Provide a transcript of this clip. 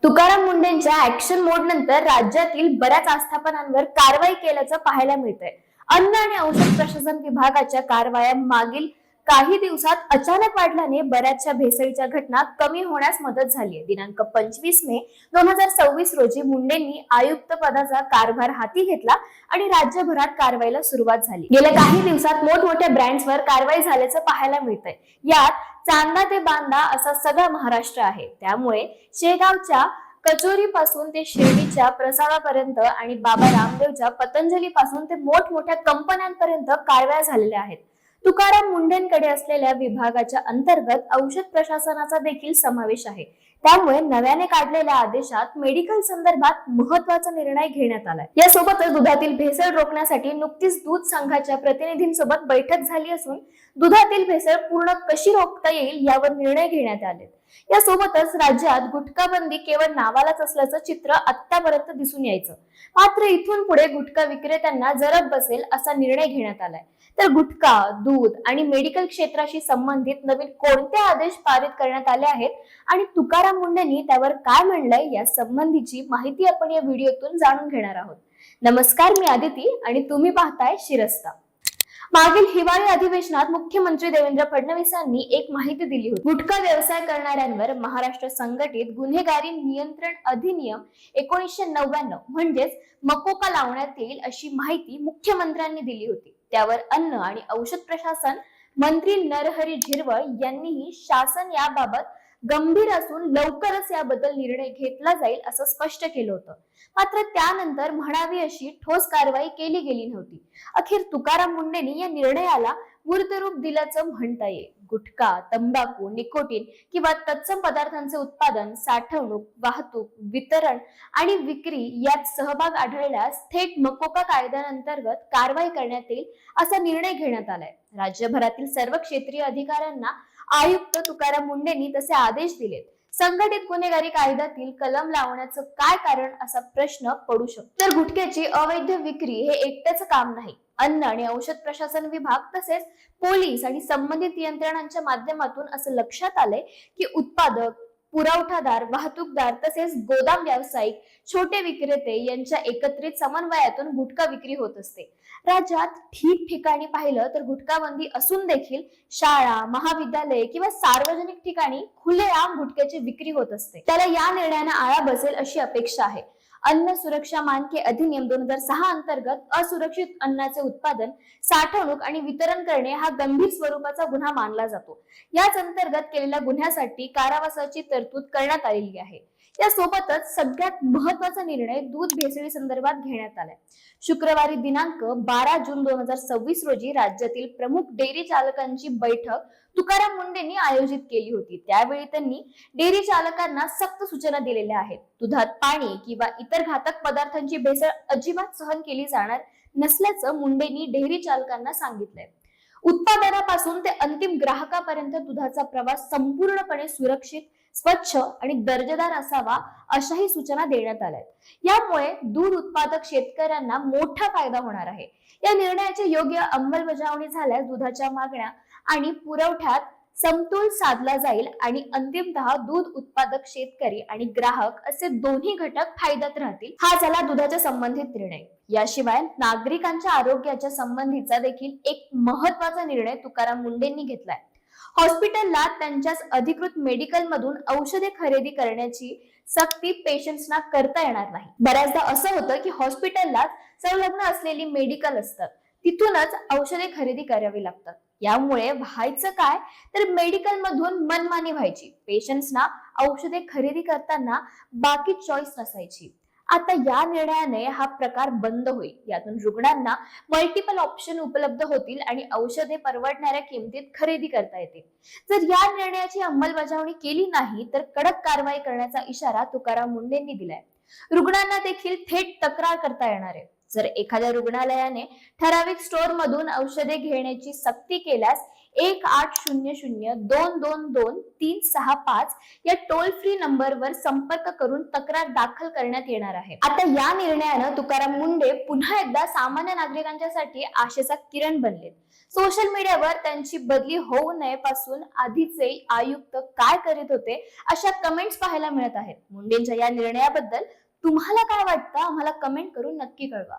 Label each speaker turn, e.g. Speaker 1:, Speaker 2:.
Speaker 1: Tukaram मुंढेंच्या action मोड नंतर राज्यातील बऱ्याच आस्थापनांवर कारवाई केल्याचं पाहायला मिळतंय. अन्न आणि औषध प्रशासन विभागाच्या कारवाया मागील काही दिवसात अचानक वाढल्याने बऱ्याचशा भेसळीच्या घटना कमी होण्यास मदत झाली आहे. दिनांक 25 मे 2026 रोजी मुंढेंनी आयुक्त पदाचा कारभार हाती घेतला आणि राज्यभरात कारवाईला सुरुवात झाली. गेल्या काही दिवसात मोठमोठ्या ब्रँड्सवर कारवाई झाल्याचं पाहायला मिळतंय. यात चांदा ते बांदा असा सगळा महाराष्ट्र आहे. त्यामुळे शेगावच्या कचोरी पासून ते शिर्डीच्या प्रसादापर्यंत आणि बाबा रामदेवच्या पतंजली पासून ते मोठमोठ्या कंपन्यांपर्यंत कारवाया झालेल्या आहेत. तुकाराम मुंढेंकडे असलेल्या विभागाच्या अंतर्गत औषध प्रशासनाचा देखील समावेश आहे. त्यामुळे नव्याने काढलेल्या आदेशात मेडिकल संदर्भात महत्त्वाचा निर्णय घेण्यात आलाय. यासोबतच दुधातील भेसळ रोखण्यासाठी नुकतीच दूध संघाच्या प्रतिनिधींसोबत बैठक झाली असून दुधातील भेसळ पूर्ण कशी रोखता येईल यावर निर्णय घेण्यात आले. यासोबतच राज्यात गुटखा बंदी केवळ नावालाच असल्याचं चित्र आतापर्यंत दिसून यायचं. मात्र इथून पुढे गुटखा विक्रेत्यांना जरब बसेल असा निर्णय घेण्यात आलाय. तर गुटखा, दूध आणि मेडिकल क्षेत्राशी संबंधित नवीन कोणते आदेश पारित करण्यात आले आहेत आणि तुकाराम मुंढेंनी त्यावर काय म्हणलंय या संबंधीची माहिती आपण या व्हिडिओतून जाणून घेणार आहोत. नमस्कार, मी आदिती आणि तुम्ही पाहताय शिरस्ता. मागील हिवाळी अधिवेशनात मुख्यमंत्री देवेंद्र फडणवीसांनी एक माहिती दिली होती. गुटखा व्यवसाय करणाऱ्यांवर महाराष्ट्र संघटित गुन्हेगारी नियंत्रण अधिनियम 1999 म्हणजेच मकोका लावण्यात येईल अशी माहिती मुख्यमंत्र्यांनी दिली होती. त्यावर अन्न आणि औषध प्रशासन मंत्री नरहरी झिरवळ यांनीही शासन याबाबत गंभीर असून लवकरच याबद्दल निर्णय घेतला जाईल असं स्पष्ट केलं होतं. मात्र त्यानंतर म्हणावी अशी ठोस कारवाई केली गेली नव्हती. अखेर तुकाराम मुंढेंनी या निर्णयाला मूर्तरूप दिल्याचं म्हणता येईल. गुटखा, तंबाखू, निकोटीन किंवा तत्सम पदार्थांचे उत्पादन, साठवणूक, वाहतूक, वितरण आणि विक्री यात सहभाग आढळल्यास थेट मकोका कायद्याअंतर्गत कारवाई करण्यात येईल असा निर्णय घेण्यात आलाय. राज्यभरातील सर्व क्षेत्रीय अधिकाऱ्यांना आयुक्त तुकाराम मुंढेंनी तसे आदेश दिलेत. संघटित गुन्हेगारी कायद्यातील कलम लावण्याचं काय कारण असा प्रश्न पडू शकतो. तर गुटख्याची अवैध विक्री हे एकट्याचं काम नाही. अन्न आणि औषध प्रशासन विभाग तसेच पोलीस आणि संबंधित यंत्रणांच्या माध्यमातून असं लक्षात आलंय की उत्पादक, पुरवठादार, वाहतूकदार तसेच गोदाम व्यावसायिक, छोटे विक्रेते यांच्या एकत्रित समन्वयातून गुटखा विक्री होत असते. राज्यात ठिकठिकाणी पाहिलं तर गुटखा बंदी असून देखील शाळा, महाविद्यालय किंवा सार्वजनिक ठिकाणी खुलेआम गुटख्याची विक्री होत असते. त्याला या निर्णयाने आळा बसेल अशी अपेक्षा आहे. अन्न सुरक्षा मानके अधिनियम 2006 अंतर्गत असुरक्षित अन्नाचे उत्पादन, साठवणूक आणि वितरण करणे हा गंभीर स्वरूपाचा गुन्हा मानला जातो. याच अंतर्गत केलेल्या गुन्ह्यासाठी कारावासाची तरतूद करण्यात आलेली आहे. यासोबतच सगळ्यात महत्त्वाचा निर्णय दूध भेसळी संदर्भात घेण्यात आलाय. शुक्रवारी दिनांक 12 जून 2026 रोजी राज्यातील प्रमुख डेअरी चालकांची बैठक तुकाराम मुंढेंनी आयोजित केली होती. त्यावेळी त्यांनी डेअरी चालकांना सक्त सूचना दिलेल्या आहेत. दुधात पाणी किंवा इतर घातक पदार्थांची भेसळ अजिबात सहन केली जाणार नसल्याचं मुंढेंनी डेअरी चालकांना सांगितलंय. उत्पादनापासून ते अंतिम ग्राहकापर्यंत दुधाचा प्रवास संपूर्णपणे सुरक्षित, स्वच्छ आणि दर्जेदार असावा अशाही सूचना देण्यात आल्या. यामुळे दूध उत्पादक शेतकऱ्यांना मोठा फायदा होणार आहे. या निर्णयाची योग्य अंमलबजावणी झाल्यास दुधाच्या मागण्या आणि पुरवठ्यात समतोल साधला जाईल आणि अंतिमतः दूध उत्पादक शेतकरी आणि ग्राहक असे दोन्ही घटक फायद्यात राहतील. हा झाला दुधाच्या संबंधित निर्णय. याशिवाय नागरिकांच्या आरोग्याच्या संबंधीचा देखील एक महत्त्वाचा निर्णय तुकाराम मुंढेंनी घेतलाय. हॉस्पिटलला त्यांच्याच अधिकृत मेडिकल मधून औषधे खरेदी करण्याची सक्ती पेशंट्सना करता येणार नाही. बऱ्याचदा असं होतं की हॉस्पिटलला संलग्न असलेली मेडिकल असतात, तिथूनच औषधे खरेदी करावी लागतात. यामुळे व्हायचं काय तर मेडिकल मधून मनमानी व्हायची. पेशंट्सना औषधे खरेदी करताना बाकी चॉईस नसायची. आता या निर्णयाने हा प्रकार बंद होईल. यातून रुग्णांना मल्टिपल ऑप्शन उपलब्ध होतील आणि औषधे परवडणाऱ्या किमतीत खरेदी करता येतील. जर या निर्णयाची अंमलबजावणी केली नाही तर कडक कारवाई करण्याचा इशारा तुकाराम मुंढेंनी दिलाय. रुग्णांना देखील थेट तक्रार करता येणार आहे. जर एखाद्या रुग्णालयाने ठराविक स्टोअर मधून औषधे घेण्याची सक्ती केल्यास 1800-222-365 या टोल फ्री नंबरवर संपर्क करून तक्रार दाखल करण्यात येणार आहे. आता या निर्णयानं तुकाराम मुंढे पुन्हा एकदा सामान्य नागरिकांच्यासाठी आशेचा किरण बनलेत. सोशल मीडियावर त्यांची बदली होऊ नये पासून आधीचे आयुक्त काय करीत होते अशा कमेंट्स पाहायला मिळत आहेत. मुंढेंच्या या निर्णयाबद्दल तुम्हाला काय वाटतं आम्हाला कमेंट करून नक्की कळवा.